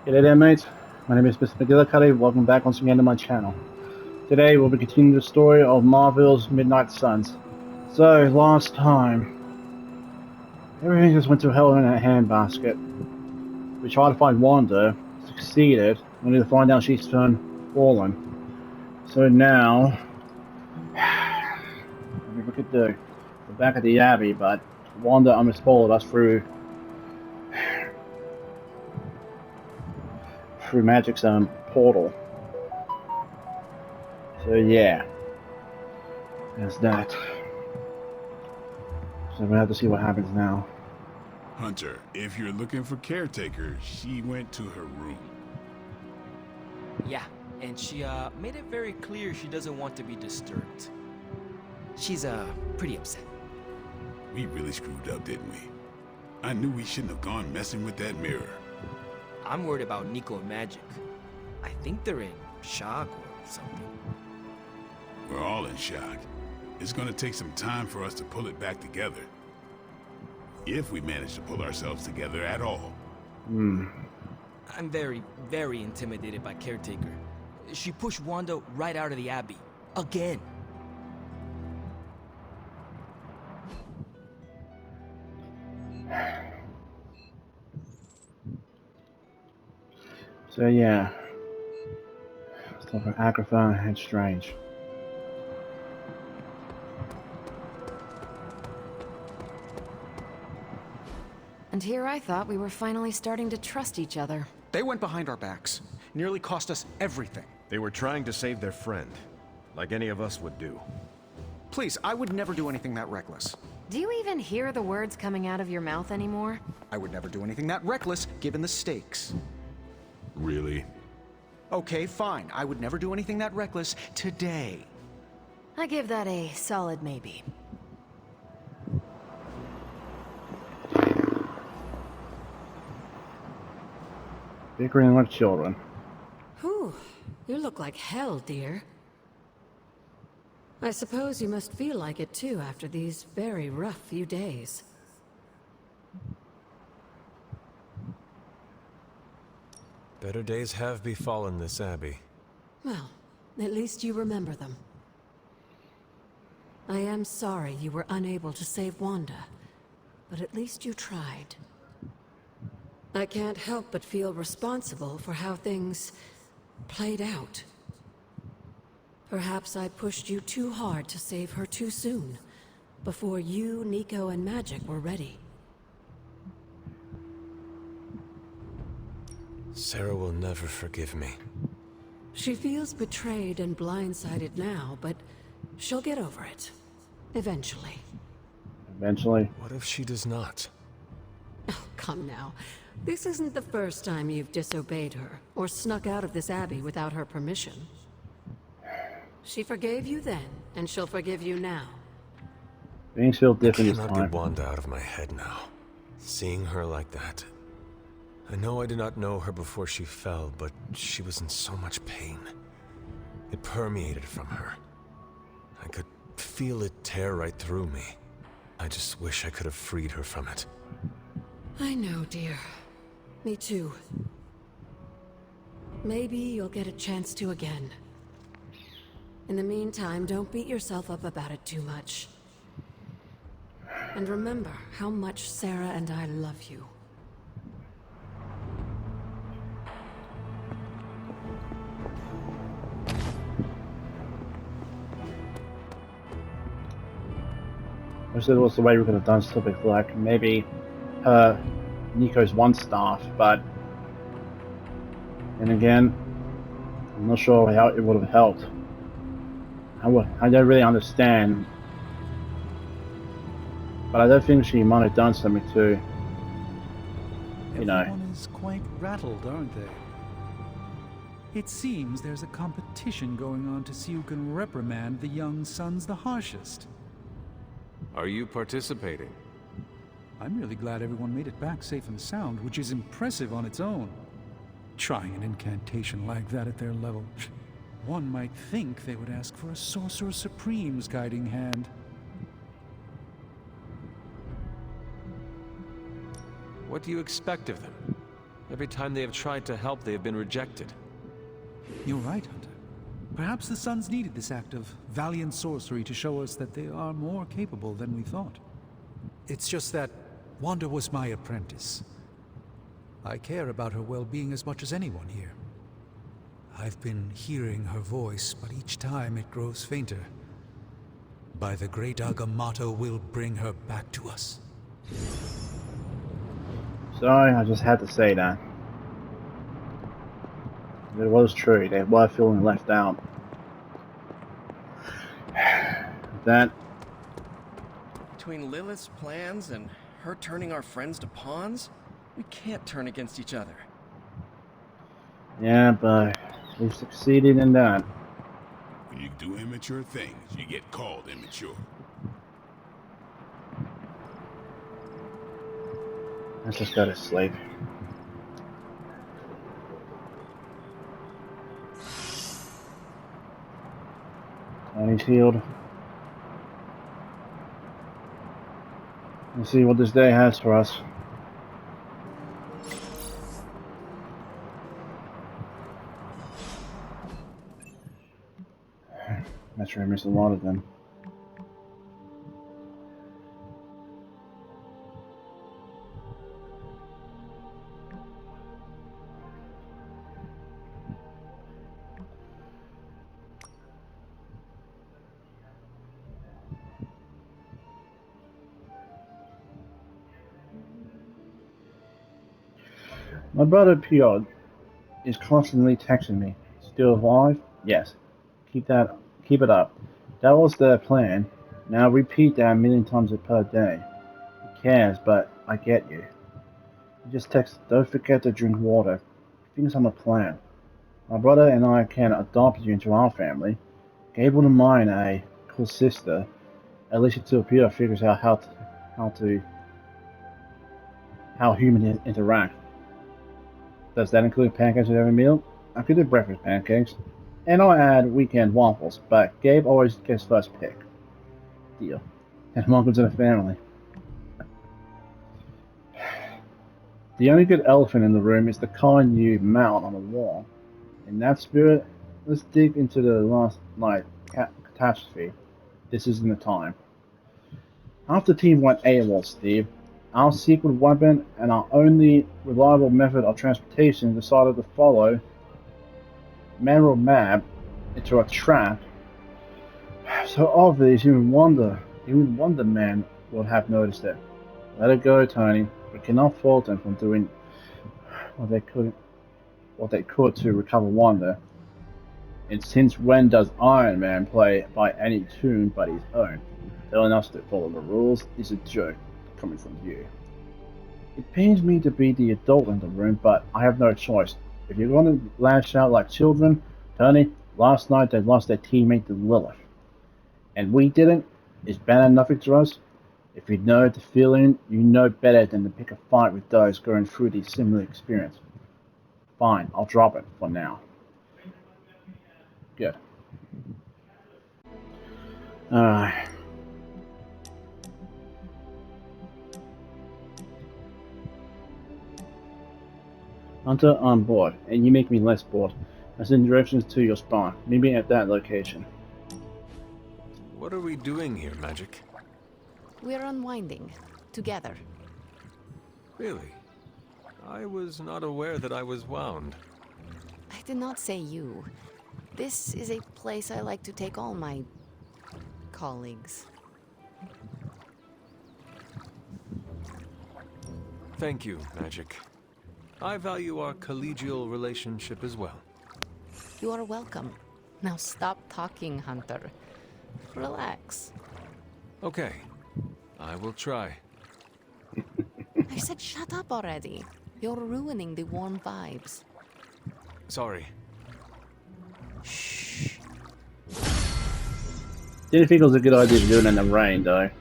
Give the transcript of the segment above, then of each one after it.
Hey there, mates. My name is Mr. Magilla-Cutti. Welcome back once again to my channel. Today we'll be continuing the story of Marvel's Midnight Suns. So, last time, everything just went to hell in a handbasket. We tried to find Wanda, succeeded, only to find out she's turned fallen. So now, what we could do? We're back at the Abbey, but Wanda almost followed us through Magic's portal. So yeah, there's that. So we have to see what happens now. Hunter, if you're looking for Caretaker, she went to her room. Yeah, and she made it very clear she doesn't want to be disturbed. She's pretty upset. We really screwed up, didn't we? I knew we shouldn't have gone messing with that mirror. I'm worried about Nico and Magic. I think they're in shock or something. We're all in shock. It's gonna take some time for us to pull it back together. If we manage to pull ourselves together at all. I'm very, very intimidated by Caretaker. She pushed Wanda right out of the Abbey. Again. So yeah, stuff like Agatha and Strange. And here I thought we were finally starting to trust each other. They went behind our backs. Nearly cost us everything. They were trying to save their friend, like any of us would do. Please, I would never do anything that reckless. Do you even hear the words coming out of your mouth anymore? I would never do anything that reckless, given the stakes. Really? Okay, fine. I would never do anything that reckless today. I give that a solid maybe. Bickering like children. Whew, you look like hell, dear. I suppose you must feel like it too after these very rough few days. Better days have befallen this Abbey. Well, at least you remember them. I am sorry you were unable to save Wanda, but at least you tried. I can't help but feel responsible for how things played out. Perhaps I pushed you too hard to save her too soon, before you, Nico, and Magic were ready. Sarah will never forgive me. She feels betrayed and blindsided now, but she'll get over it. Eventually. Eventually. What if she does not? Oh, come now. This isn't the first time you've disobeyed her, or snuck out of this Abbey without her permission. She forgave you then, and she'll forgive you now. Things feel I different this cannot time. get Wanda out of my head now. Seeing her like that. I know I did not know her before she fell, but she was in so much pain. It permeated from her. I could feel it tear right through me. I just wish I could have freed her from it. I know, dear. Me too. Maybe you'll get a chance to again. In the meantime, don't beat yourself up about it too much. And remember how much Sarah and I love you. I wish there was a way we could have done something like maybe Nico's one staff, but then again, I'm not sure how it would have helped. I don't really understand, but I don't think she might have done something to, you know. Everyone is quite rattled, aren't they? It seems there's a competition going on to see who can reprimand the young sons the harshest. Are you participating? I'm really glad everyone made it back safe and sound, which is impressive on its own. Trying an incantation like that at their level. One might think they would ask for a Sorcerer Supreme's guiding hand. What do you expect of them? Every time they have tried to help, they have been rejected. You're right, Hunter. Perhaps the Sons needed this act of valiant sorcery to show us that they are more capable than we thought. It's just that Wanda was my apprentice. I care about her well-being as much as anyone here. I've been hearing her voice, but each time it grows fainter. By the great Agamotto will bring her back to us. Sorry, I just had to say that. It was true, they were feeling left out. That... Between Lilith's plans and her turning our friends to pawns, we can't turn against each other. Yeah, but we succeeded in that. When you do immature things, you get called immature. Let's just go to sleep. Tony's healed. Let's see what this day has for us. I'm sure I missed a lot of them. My brother Piotr is constantly texting me. Still alive? Yes. Keep it up. That was the plan. Now repeat that a million times per day. He cares, but I get you. He just texts, don't forget to drink water. He thinks I'm a plan. My brother and I can adopt you into our family. Gable and mine a cool sister. At least until Peter figures out how humans interact. Does that include pancakes with every meal? I could do breakfast pancakes. And I'll add weekend waffles, but Gabe always gets first pick. Deal. And welcome to the family. The only good elephant in the room is the kind you mount on the wall. In that spirit, let's dig into the last night catastrophe. This isn't the time. Half the team went AWOL, Steve. Our secret weapon and our only reliable method of transportation decided to follow Manuel Mab into a trap. So obvious, even Wonder Man would have noticed it. Let it go, Tony. We cannot fault them from doing what they could to recover Wanda. And since when does Iron Man play by any tune but his own? Telling us to follow the rules is a joke coming from you. It pains me to be the adult in the room, but I have no choice. If you're going to lash out like children, Tony, last night they lost their teammate to Lilith. And we didn't. Is banner nothing to us? If you know the feeling, you know better than to pick a fight with those going through the similar experience. Fine, I'll drop it for now. Good. Hunter on board, and you make me less bored. I send directions to your spawn. Maybe at that location. What are we doing here, Magic? We're unwinding. Together. Really? I was not aware that I was wound. I did not say you. This is a place I like to take all my colleagues. Thank you, Magic. I value our collegial relationship as well. You are welcome. Now stop talking, Hunter. Relax. Okay. I will try. I said shut up already. You're ruining the warm vibes. Sorry. Shh. Didn't think it was a good idea to do it in the rain, though.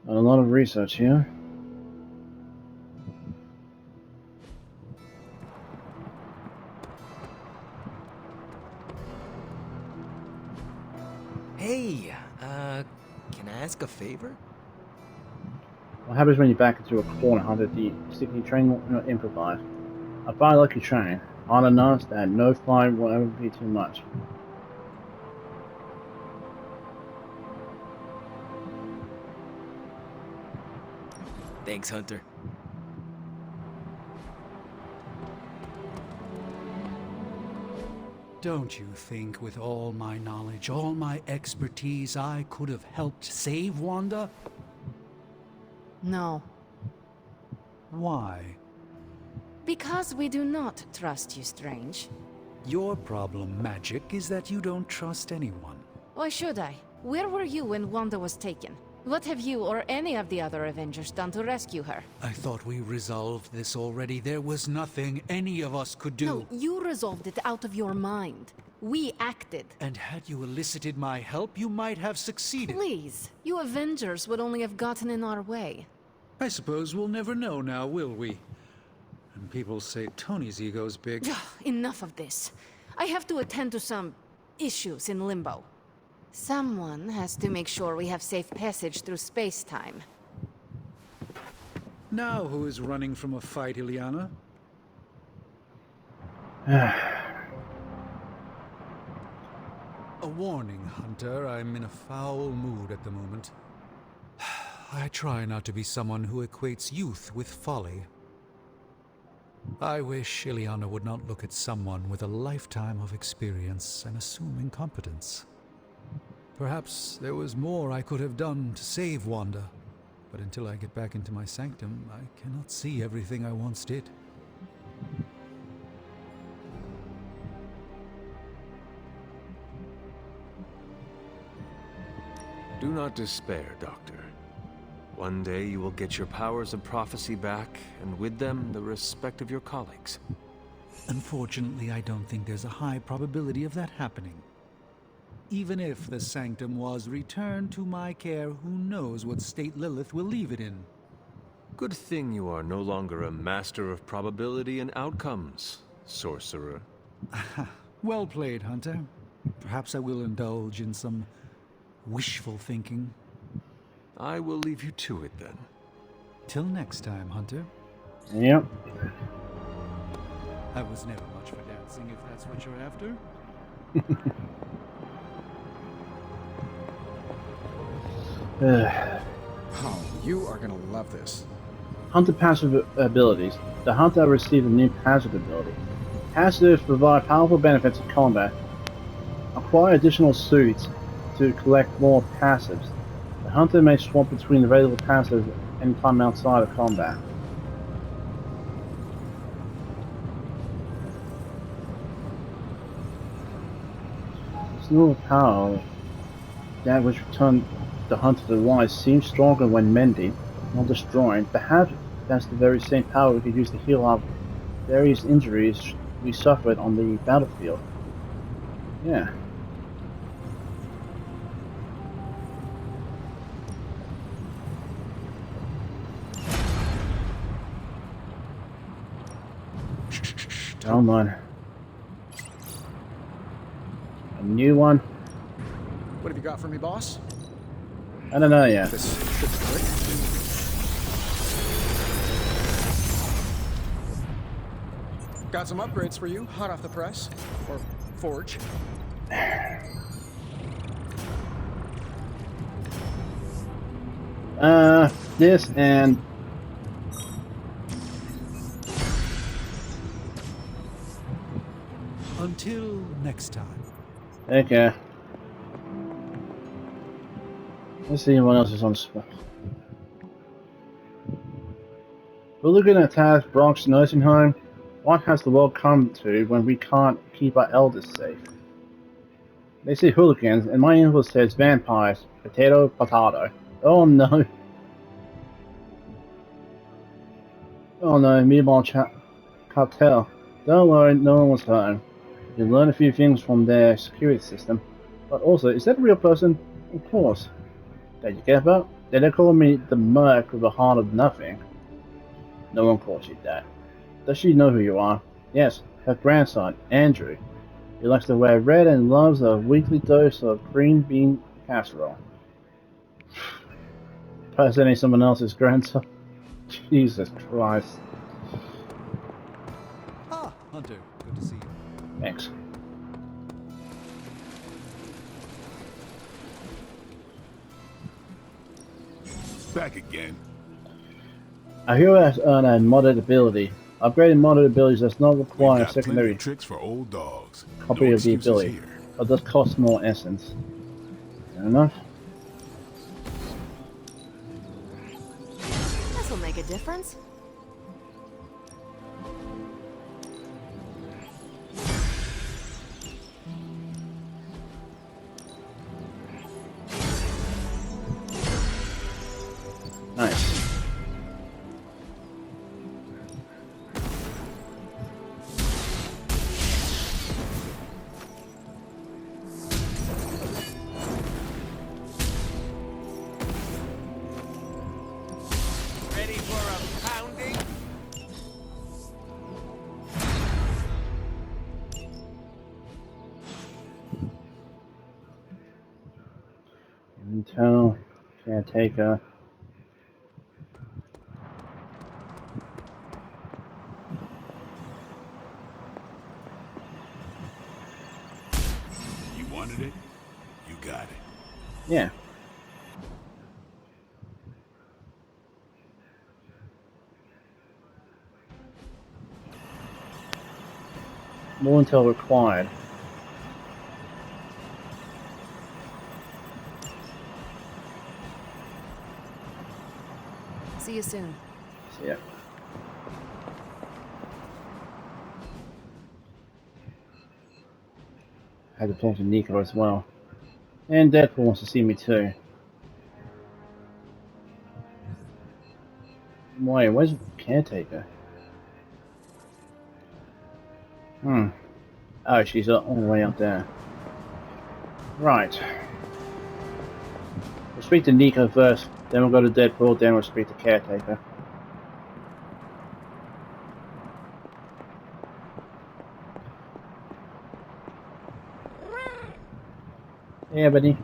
A lot of research here. Hey, can ask a favor? What happens when you back into a corner, Hunter? Do you stick your train or improvise? I find like your train. On enough that no flying will ever be too much. Thanks, Hunter. Don't you think with all my knowledge, all my expertise, I could have helped save Wanda? No. Why? Because we do not trust you, Strange. Your problem, Magic, is that you don't trust anyone. Why should I? Where were you when Wanda was taken? What have you or any of the other Avengers done to rescue her? I thought we resolved this already. There was nothing any of us could do. No, you resolved it out of your mind. We acted. And had you elicited my help, you might have succeeded. Please, you Avengers would only have gotten in our way. I suppose we'll never know now, will we? And people say Tony's ego's big. Enough of this. I have to attend to some issues in Limbo. Someone has to make sure we have safe passage through space-time. Now who is running from a fight, Illyana? A warning, Hunter. I'm in a foul mood at the moment. I try not to be someone who equates youth with folly. I wish Illyana would not look at someone with a lifetime of experience and assume incompetence. Perhaps there was more I could have done to save Wanda, but until I get back into my sanctum, I cannot see everything I once did. Do not despair, Doctor. One day you will get your powers of prophecy back, and with them, the respect of your colleagues. Unfortunately, I don't think there's a high probability of that happening. Even if the sanctum was returned to my care, who knows what state Lilith will leave it in? Good thing you are no longer a master of probability and outcomes, sorcerer. Well played, Hunter. Perhaps I will indulge in some wishful thinking. I will leave you to it then. Till next time, Hunter. Yep. I was never much for dancing, if that's what you're after. Oh, you are gonna love this. Hunter passive abilities. The Hunter received a new passive ability. Passives provide powerful benefits in combat. Acquire additional suits to collect more passives. The Hunter may swap between available passives anytime outside of combat. This new power, that which returned the Hunter to life, seems stronger when mending, not destroying. Perhaps that's the very same power we could use to heal our various injuries we suffered on the battlefield. Yeah. Come on. A new one? What have you got for me, boss? I don't know yet. This should be quick. Got some upgrades for you, hot off the press. Or forge. This and... Until next time. Okay. Let's see what else is on spot. We're looking at Taz Bronx nursing home. What has the world come to when we can't keep our elders safe? They say hooligans, and my info says vampires. Potato, potato. Oh no. Oh no, meatball cartel. Don't worry, no one was hurt. You can learn a few things from their security system. But also, is that a real person? Of course. That you care about? They don't call me the Merc with a heart of nothing. No one calls you that. Does she know who you are? Yes, her grandson, Andrew. He likes to wear red and loves a weekly dose of green bean casserole. impersonating someone else's grandson. Jesus Christ. Ah, Hunter. Good to see you. Thanks. Back again. A hero has earned a modded ability. Upgrading modded abilities does not We've require a got plenty secondary of tricks for old dogs. copy No of the excuses ability, here. but does cost more essence. Fair enough. This'll make a difference. Nice. Ready for a pounding? Intel, Caretaker. You wanted it? You got it. Yeah. More intel required. See you soon. So, yeah. Had to talk to Nico as well. And Deadpool wants to see me too. Wait, where's the Caretaker? Oh, she's all the way up there. Right. We'll speak to Nico first, then we'll go to Deadpool, then we'll speak to Caretaker. Yeah, buddy.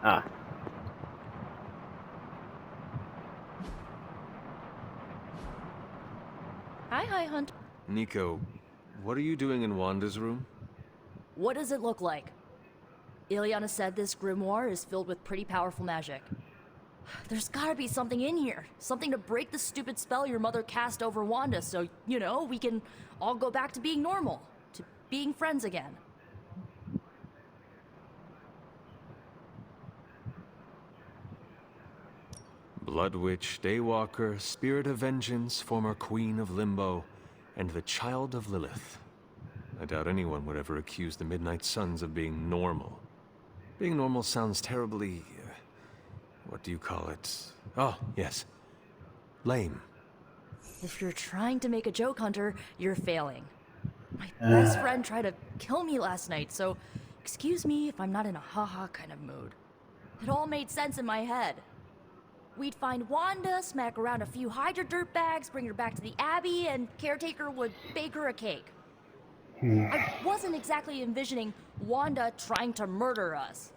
Ah. Hi, Hunt. Nico, what are you doing in Wanda's room? What does it look like? Illyana said this grimoire is filled with pretty powerful magic. There's gotta be something in here. Something to break the stupid spell your mother cast over Wanda so, you know, we can all go back to being normal. To being friends again. Blood Witch, Daywalker, Spirit of Vengeance, former Queen of Limbo, and the Child of Lilith. I doubt anyone would ever accuse the Midnight Suns of being normal. Being normal sounds terribly... what do you call it? Oh, yes. Lame. If you're trying to make a joke, Hunter, you're failing. My best friend tried to kill me last night, so excuse me if I'm not in a haha kind of mood. It all made sense in my head. We'd find Wanda, smack around a few Hydra dirtbags, bring her back to the Abbey, and Caretaker would bake her a cake. I wasn't exactly envisioning Wanda trying to murder us.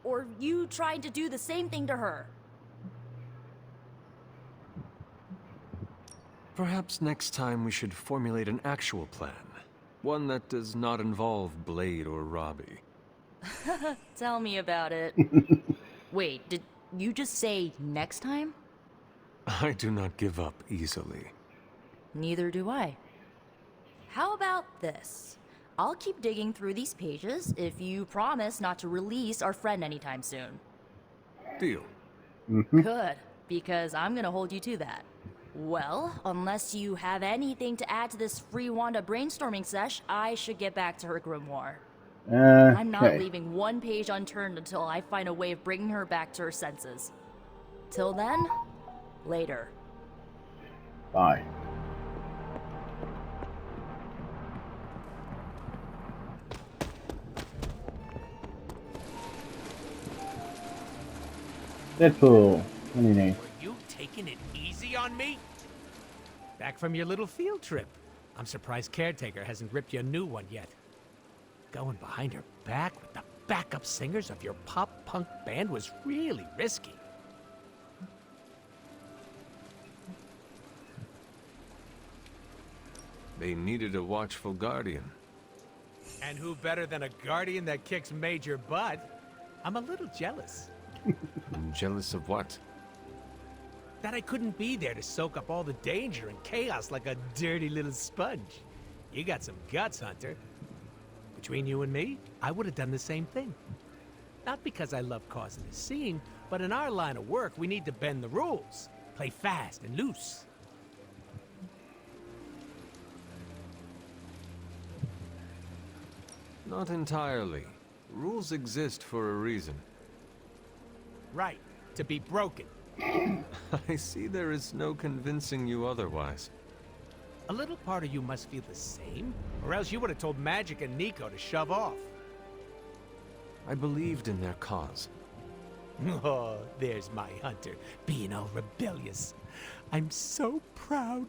Or you trying to do the same thing to her. Perhaps next time we should formulate an actual plan. One that does not involve Blade or Robbie. Tell me about it. Wait, did you just say next time? I do not give up easily. Neither do I. How about this? I'll keep digging through these pages if you promise not to release our friend anytime soon. Deal. Good, because I'm gonna hold you to that. Well, unless you have anything to add to this free Wanda brainstorming sesh, I should get back to her grimoire. I'm not leaving one page unturned until I find a way of bringing her back to her senses. Till then, later. Bye. Deadpool, what do you need? Were you taking it easy on me? Back from your little field trip. I'm surprised Caretaker hasn't ripped you a new one yet. Going behind her back with the backup singers of your pop-punk band was really risky. They needed a watchful guardian. And who better than a guardian that kicks major butt? I'm a little jealous. Jealous of what? That I couldn't be there to soak up all the danger and chaos like a dirty little sponge. You got some guts, Hunter. Between you and me, I would have done the same thing. Not because I love causing a scene, but in our line of work, we need to bend the rules. Play fast and loose. Not entirely. Rules exist for a reason. Right, to be broken. I see there is no convincing you otherwise. A little part of you must feel the same, or else you would have told Magic and Nico to shove off. I believed in their cause. Oh, there's my Hunter, being all rebellious. I'm so proud.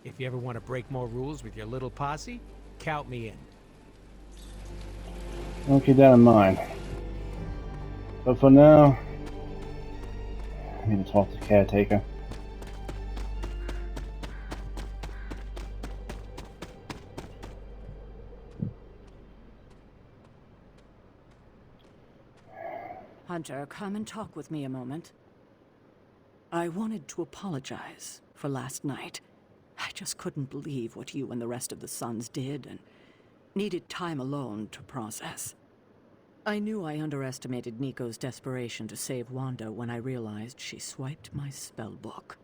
If you ever want to break more rules with your little posse, count me in. I'll keep that in mind. But for now, I need to talk to Caretaker. Hunter, come and talk with me a moment. I wanted to apologize for last night. I just couldn't believe what you and the rest of the Sons did, and needed time alone to process. I knew I underestimated Nico's desperation to save Wanda when I realized she swiped my spellbook.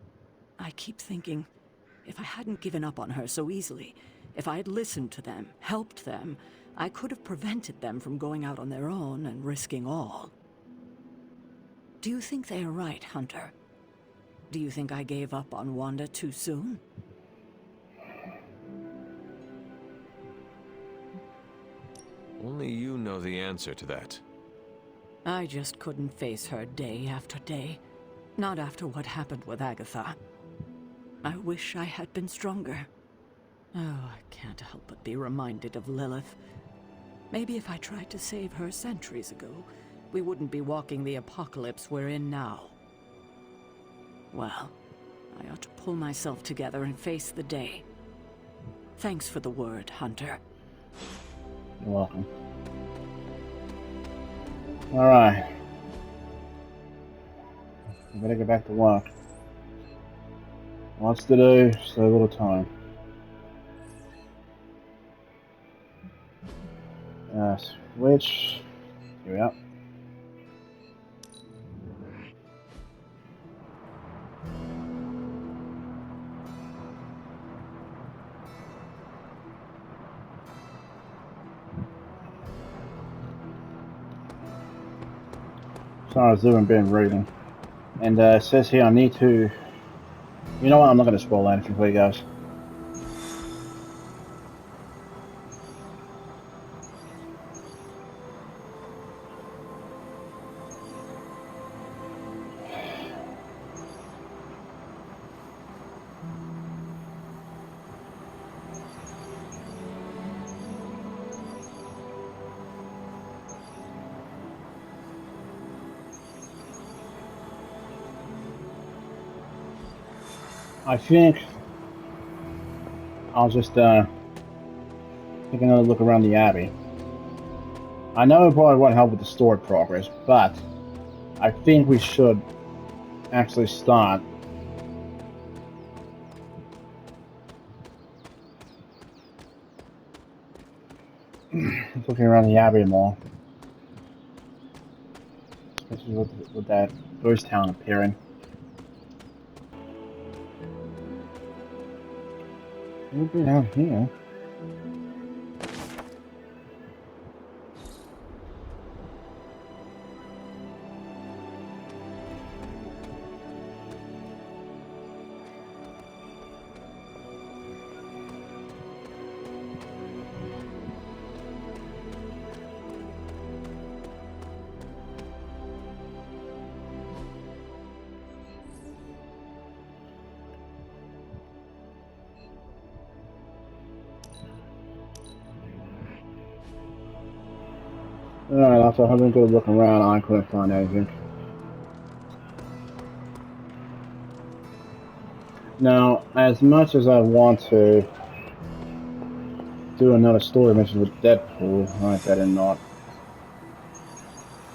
I keep thinking, if I hadn't given up on her so easily, if I had listened to them, helped them, I could have prevented them from going out on their own and risking all. Do you think they are right, Hunter? Do you think I gave up on Wanda too soon? Only you know the answer to that. I just couldn't face her day after day. Not after what happened with Agatha. I wish I had been stronger. Oh, I can't help but be reminded of Lilith. Maybe if I tried to save her centuries ago, we wouldn't be walking the apocalypse we're in now. Well, I ought to pull myself together and face the day. Thanks for the word, Hunter. You're welcome. Alright. I better get back to work. Lots to do, so little time. Switch. Here we are. So I was doing a bit of reading, and it says here I need to. You know what? I'm not going to spoil anything for you guys. I think I'll just take another look around the Abbey. I know it probably won't help with the story progress, but I think we should actually start looking around the Abbey more, especially with that ghost town appearing. We'll be down here. Alright, after having a good look around, I couldn't find anything. Now, as much as I want to do another story mission with Deadpool, I better not.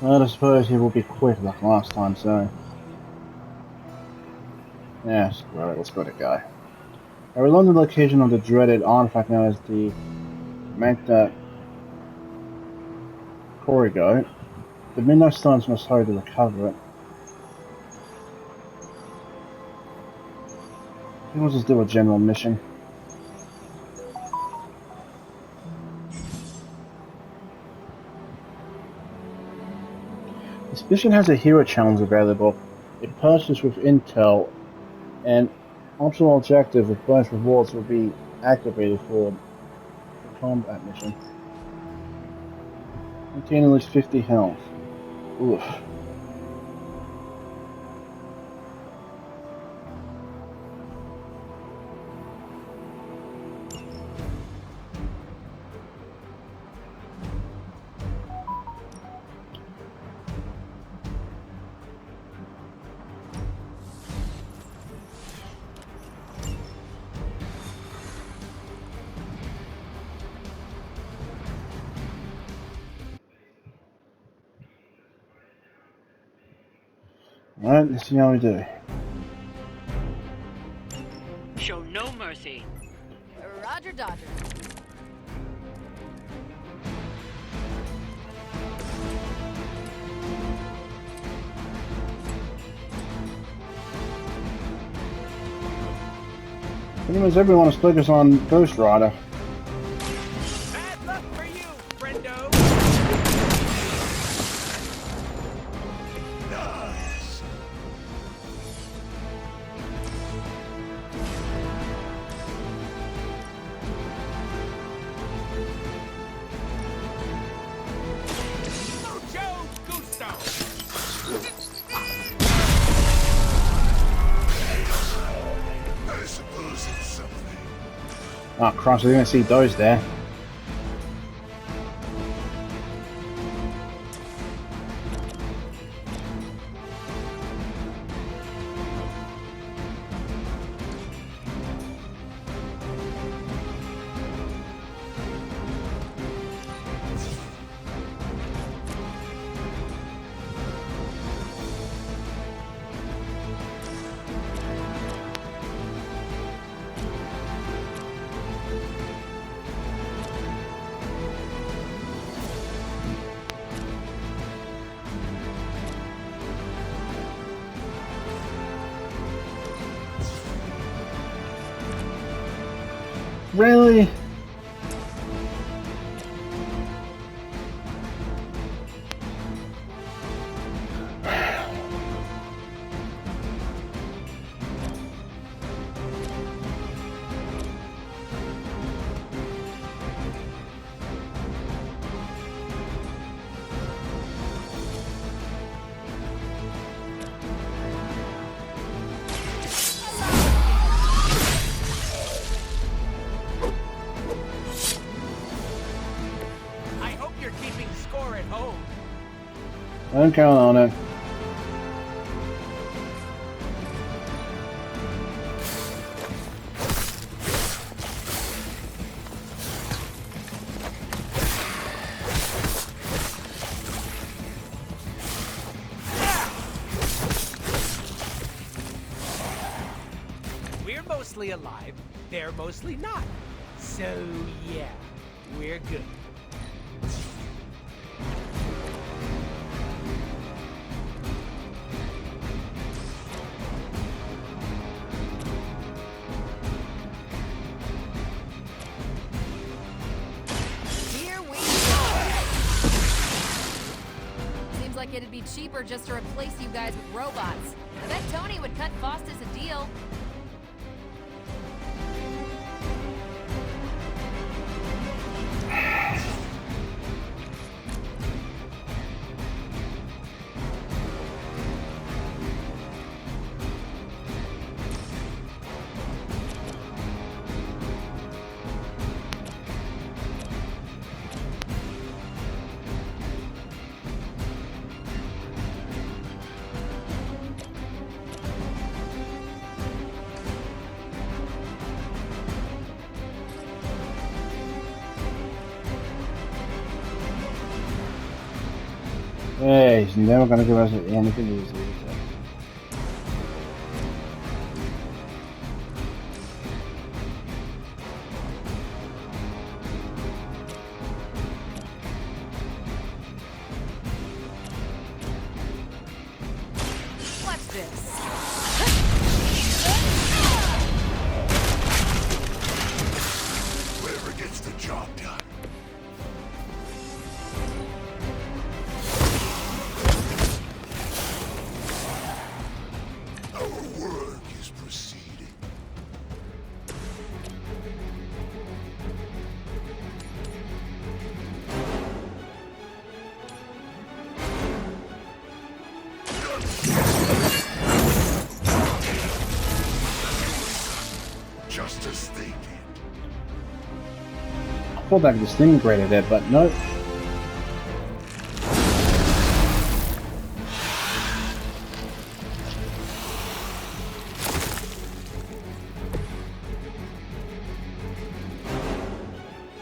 Well, I suppose he will be quick like last time, so... yeah, screw it, let's go to Guy. I will learn the location of the dreaded artifact known as the Magilla-Cutti. The Midnight Suns must hurry to recover it. I think we'll just do a general mission. This mission has a hero challenge available. It purchases with intel, and optional objective with bonus rewards will be activated for the combat mission. Contain at least 50 health. Oof. Alright, let's see how we do. Show no mercy. Roger Dodger. Pretty much everyone is focused on Ghost Rider. Bad luck for you, friendo. Oh Christ, we're gonna see those there. Really? Don't count on it. We're mostly alive, they're mostly not. So yeah, we're good. It'd be cheaper just to replace you guys with robots. I bet Tony would cut Faustus a deal. Yeah, he's never gonna give us anything easy. So. Watch this. Whoever gets the job done. Our work is proceeding. Just as they did. I thought I disintegrated it, but nope.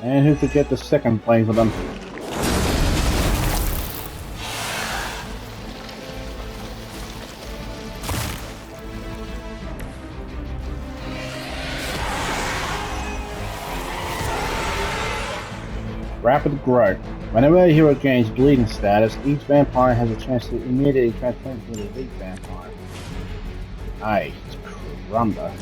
And who could get the second plane for them? Rapid growth. Whenever a hero gains bleeding status, each vampire has a chance to immediately transform into an elite vampire. Aye, it's crumba.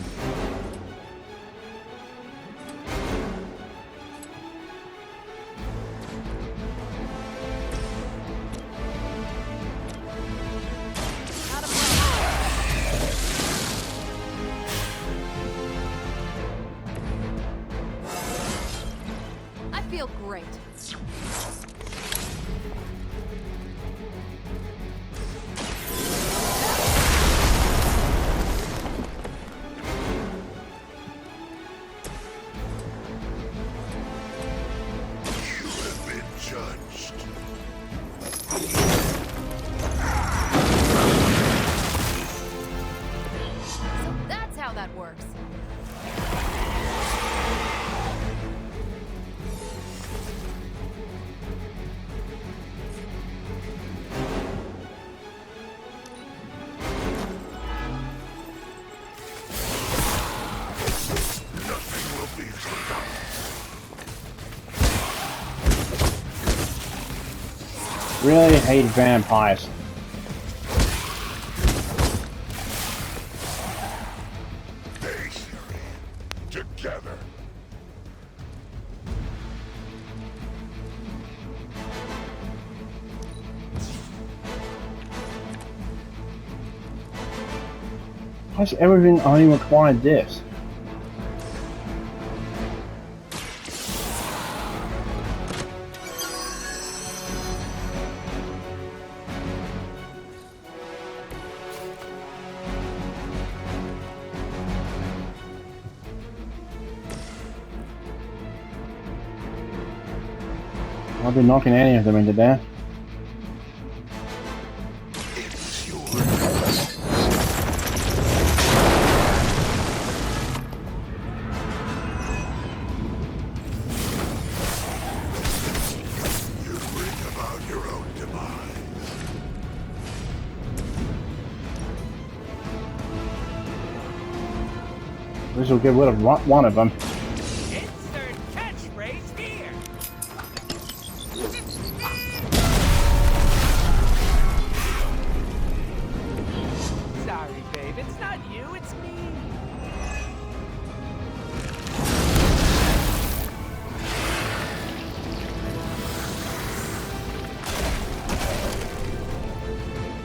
I feel great. You have been judged. So that's how that works. Nothing will be forgotten. Really hate vampires. They together. Why's everything only required this? I'll be knocking any of them into death. It's yours. You bring about your own demise. This will get rid of one of them. Insert catchphrase here. Sorry, babe. It's not you. It's me.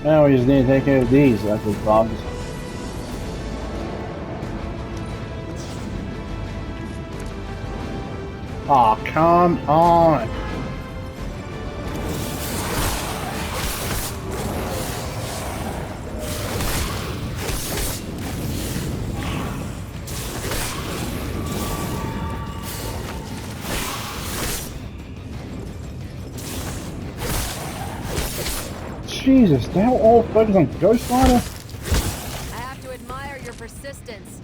Now we just need to take care of these. That's the bugs. Aw, come on! Jesus, they're all focused on Ghost Rider? I have to admire your persistence.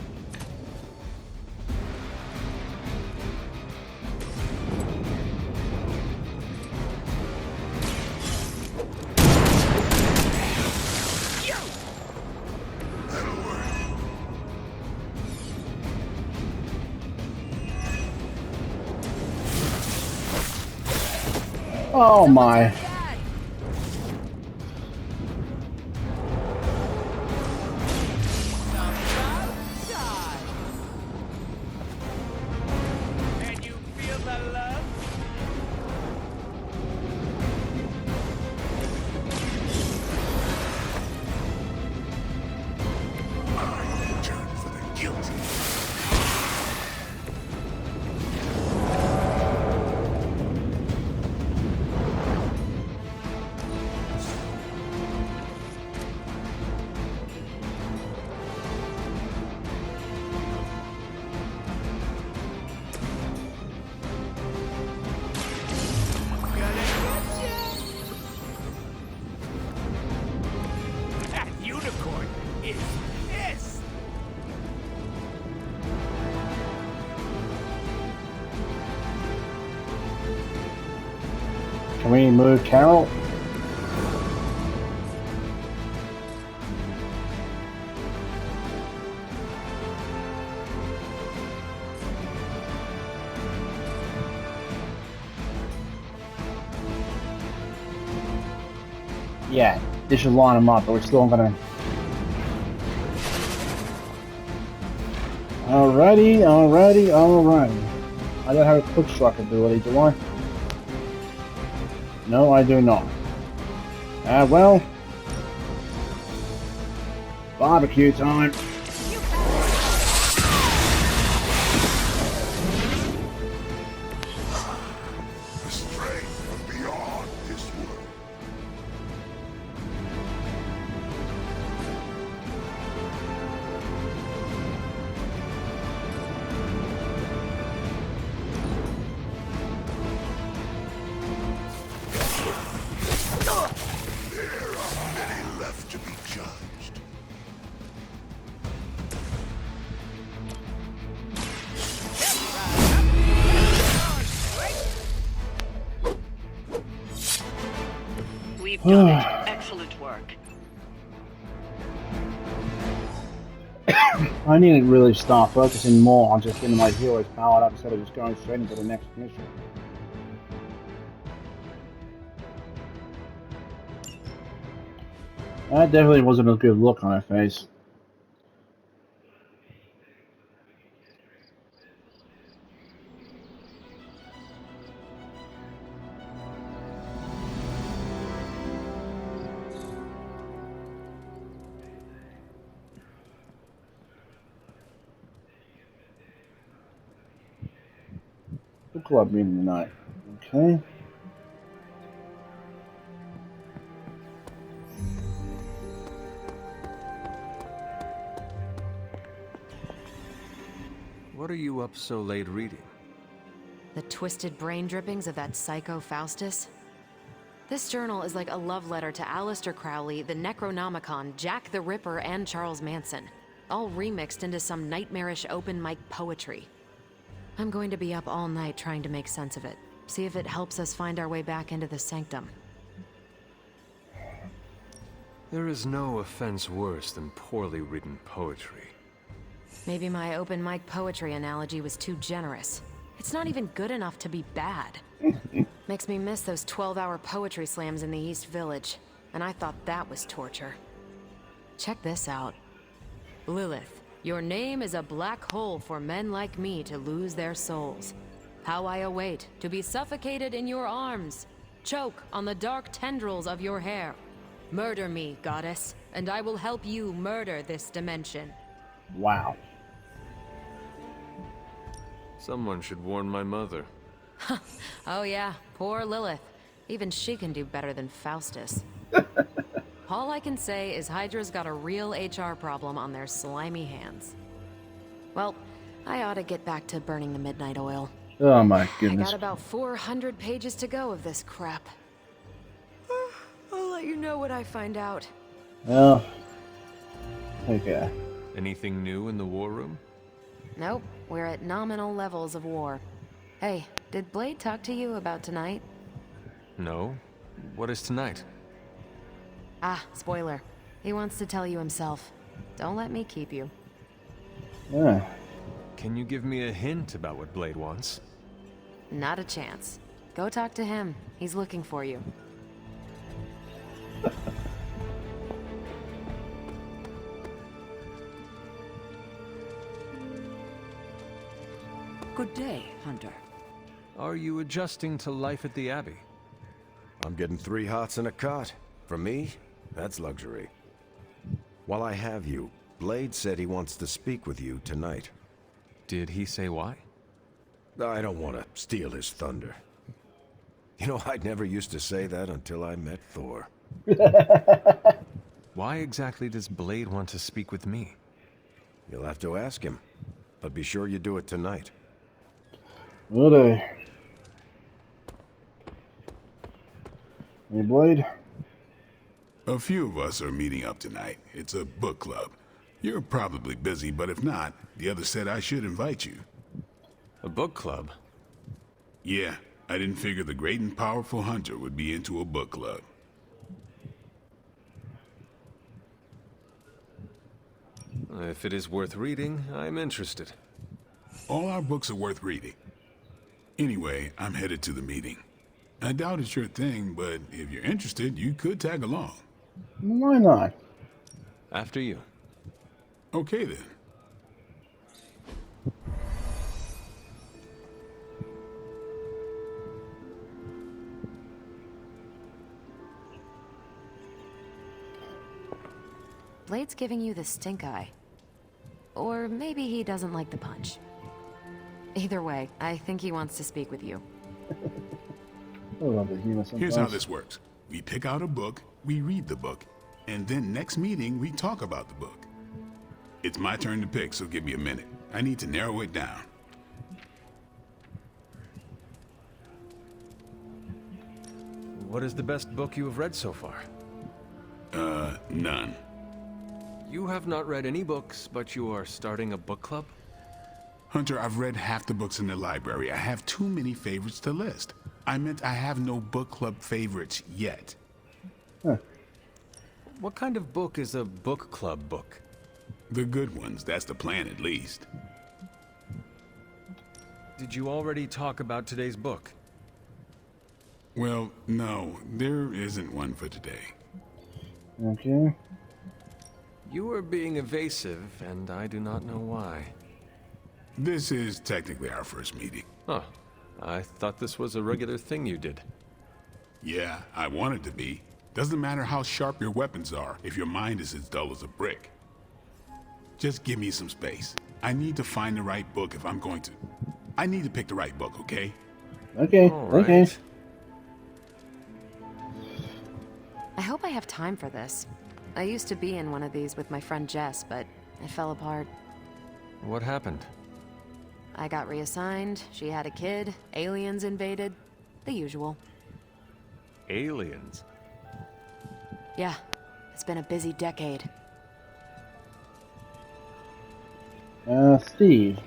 Oh my. And you feel the love? I return for the guilty. That unicorn is pissed! Can we move Carol? Yeah, this should line them up, but we're still gonna. Alrighty. I don't have a quick strike ability, do I? No, I do not. Well. Barbecue time. The strength from beyond this world. There are many left to be judged. We've done it. Excellent work. I need to really start focusing more on just getting my heroes powered up instead of just going straight into the next mission. That definitely wasn't a good look on her face. Book club meeting tonight. Okay. What are you up so late reading? The twisted brain drippings of that psycho Faustus? This journal is like a love letter to Aleister Crowley, the Necronomicon, Jack the Ripper, and Charles Manson, all remixed into some nightmarish open mic poetry. I'm going to be up all night trying to make sense of it, see if it helps us find our way back into the sanctum. There is no offense worse than poorly written poetry. Maybe my open mic poetry analogy was too generous. It's not even good enough to be bad. Makes me miss those 12-hour poetry slams in the East Village, and I thought that was torture. Check this out. Lilith, your name is a black hole for men like me to lose their souls. How I await to be suffocated in your arms. Choke on the dark tendrils of your hair. Murder me, goddess, and I will help you murder this dimension. Wow. Someone should warn my mother. Oh yeah, poor Lilith. Even she can do better than Faustus. All I can say is Hydra's got a real HR problem on their slimy hands. Well, I ought to get back to burning the midnight oil. Oh my I goodness. got about 400 pages to go of this crap. I'll let you know what I find out. Well, okay. Anything new in the war room? Nope, we're at nominal levels of war. Hey, did Blade talk to you about tonight? No. What is tonight? Ah, spoiler. He wants to tell you himself. Don't let me keep you. Yeah. Can you give me a hint about what Blade wants? Not a chance. Go talk to him. He's looking for you. Good day, Hunter. Are you adjusting to life at the Abbey? I'm getting 3 hots and a cot. For me, that's luxury. While I have you, Blade said he wants to speak with you tonight. Did he say why? I don't want to steal his thunder. You know, I never used to say that until I met Thor. Why exactly does Blade want to speak with me? You'll have to ask him, but be sure you do it tonight. Will do. Hey, Blade? A few of us are meeting up tonight. It's a book club. You're probably busy, but if not, the others said I should invite you. A book club? Yeah, I didn't figure the great and powerful Hunter would be into a book club. If it is worth reading, I'm interested. All our books are worth reading. Anyway, I'm headed to the meeting. I doubt it's your thing, but if you're interested, you could tag along. Why not? After you. Okay, then. Blade's giving you the stink eye. Or maybe he doesn't like the punch. Either way, I think he wants to speak with you. I love the humor sometimes. Here's how this works. We pick out a book, we read the book, and then next meeting, we talk about the book. It's my turn to pick, so give me a minute. I need to narrow it down. What is the best book you have read so far? None. You have not read any books, but you are starting a book club? Hunter, I've read half the books in the library. I have too many favorites to list. I meant I have no book club favorites yet. Huh. What kind of book is a book club book? The good ones, that's the plan at least. Did you already talk about today's book? Well, no, there isn't one for today. Okay. You are being evasive, and I do not know why. This is technically our first meeting. Huh. I thought this was a regular thing you did. Yeah, I want it to be. Doesn't matter how sharp your weapons are if your mind is as dull as a brick. Just give me some space. I need to find the right book if I'm going to... I need to pick the right book, okay? Okay, okay. I hope I have time for this. I used to be in one of these with my friend Jess, but it fell apart. What happened? I got reassigned, she had a kid, aliens invaded, the usual. Aliens? Yeah, it's been a busy decade. Steve.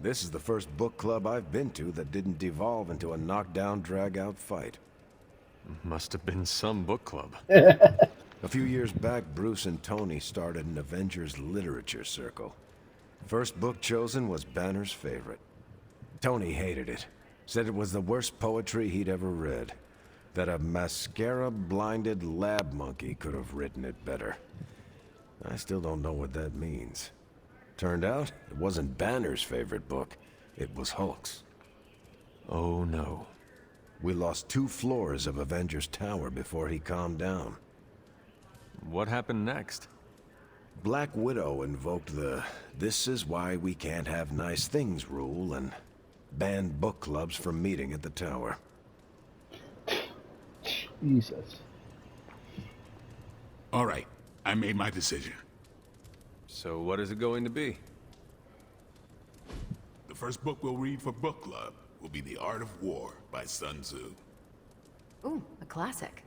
This is the first book club I've been to that didn't devolve into a knockdown, drag-out fight. Must have been some book club. A few years back, Bruce and Tony started an Avengers literature circle. First book chosen was Banner's favorite. Tony hated it. Said it was the worst poetry he'd ever read. That a mascara-blinded lab monkey could have written it better. I still don't know what that means. Turned out, it wasn't Banner's favorite book. It was Hulk's. Oh no. We lost 2 floors of Avengers Tower before he calmed down. What happened next? Black Widow invoked the "this is why we can't have nice things" rule and banned book clubs from meeting at the tower. Jesus. All right, I made my decision. So what is it going to be? The first book we'll read for book club will be The Art of War by Sun Tzu. Ooh, a classic.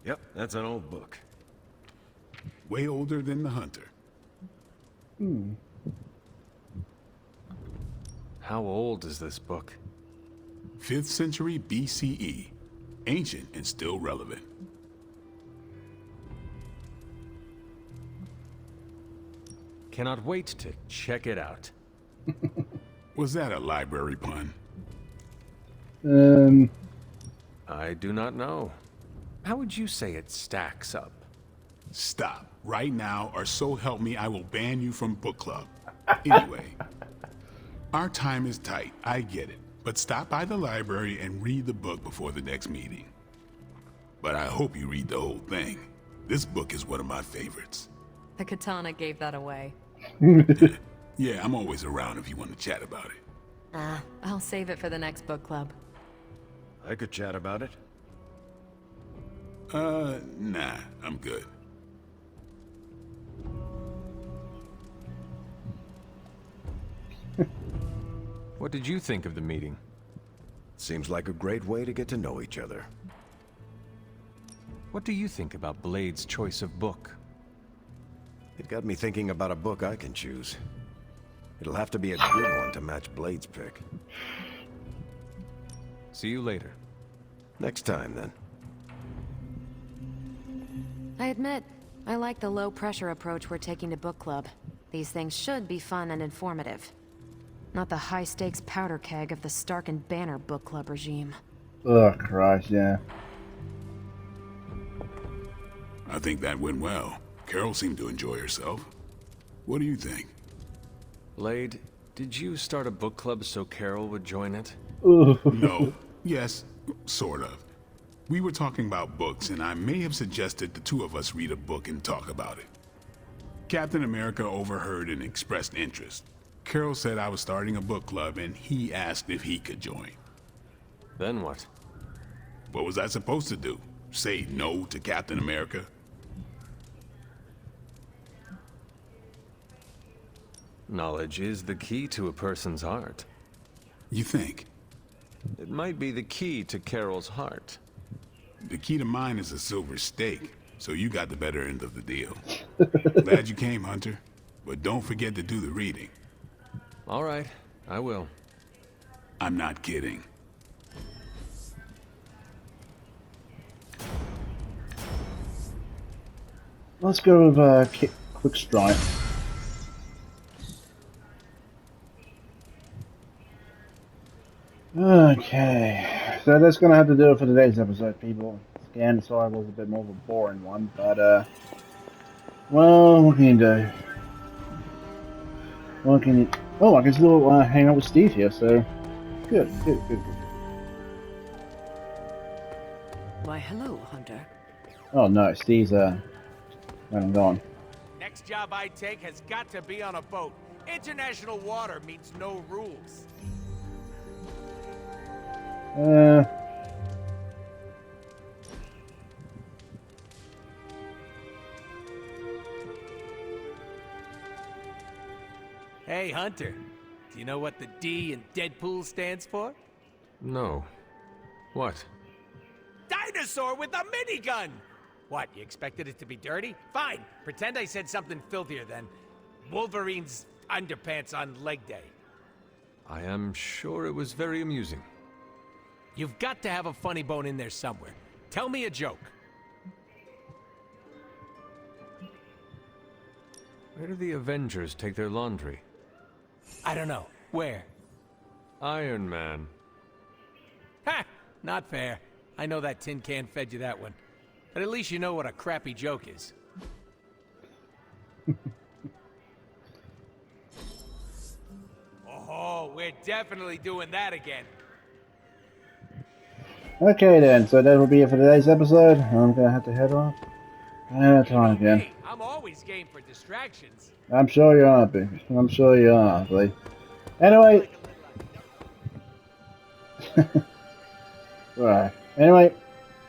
Yep, that's an old book. Way older than The Hunter. How old is this book? 5th century BCE. Ancient and still relevant. Cannot wait to check it out. Was that a library pun? I do not know. How would you say it stacks up? Stop right now, or so help me, I will ban you from book club. Anyway, our time is tight, I get it. But stop by the library and read the book before the next meeting. But I hope you read the whole thing. This book is one of my favorites. The katana gave that away. Yeah, I'm always around if you want to chat about it. I'll save it for the next book club. I could chat about it. Nah, I'm good. What did you think of the meeting? Seems like a great way to get to know each other. What do you think about Blade's choice of book? It got me thinking about a book I can choose. It'll have to be a good one to match Blade's pick. See you later. Next time, then. I admit, I like the low-pressure approach we're taking to book club. These things should be fun and informative. Not the high-stakes powder keg of the Stark and Banner book club regime. Oh, Christ, yeah. I think that went well. Carol seemed to enjoy herself. What do you think? Blade, did you start a book club so Carol would join it? No. Yes, sort of. We were talking about books, and I may have suggested the two of us read a book and talk about it. Captain America overheard and expressed interest. Carol said I was starting a book club, and he asked if he could join. Then what? What was I supposed to do? Say no to Captain America? Knowledge is the key to a person's heart. You think? It might be the key to Carol's heart. The key to mine is a silver stake, so you got the better end of the deal. Glad you came, Hunter. But don't forget to do the reading. All right, I will. I'm not kidding. Let's go with quick strike. Okay, so that's gonna have to do it for today's episode, people. Again, sorry it was a bit more of a boring one, but well, what can you do? What can you? Oh, I can still hang out with Steve here, so good. Why, hello, Hunter. Oh no, Steve's I'm gone. Next job I take has got to be on a boat. International water means no rules. Hey, Hunter. Do you know what the D in Deadpool stands for? No. What? Dinosaur with a minigun! What, you expected it to be dirty? Fine, pretend I said something filthier than Wolverine's underpants on leg day. I am sure it was very amusing. You've got to have a funny bone in there somewhere. Tell me a joke. Where do the Avengers take their laundry? I don't know. Where? Iron Man. Ha! Not fair. I know that tin can fed you that one. But at least you know what a crappy joke is. Oh, we're definitely doing that again. Okay then, so that will be it for today's episode. I'm gonna have to head off. Time again. Hey, I'm always game for distractions. I'm sure you are, baby. I'm sure you are, Blade. Anyway. Right. Anyway,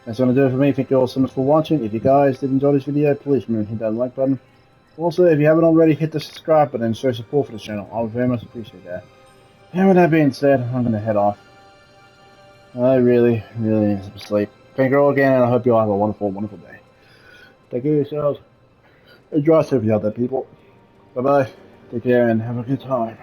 that's gonna do it for me. Thank you all so much for watching. If you guys did enjoy this video, please remember to hit that like button. Also, if you haven't already, hit the subscribe button and show support for the channel. I would very much appreciate that. And with that being said, I'm gonna head off. I really need some sleep. Thank you all again, and I hope you all have a wonderful day. Take care of yourselves. Enjoy yourself out there, people. Bye-bye. Take care and have a good time.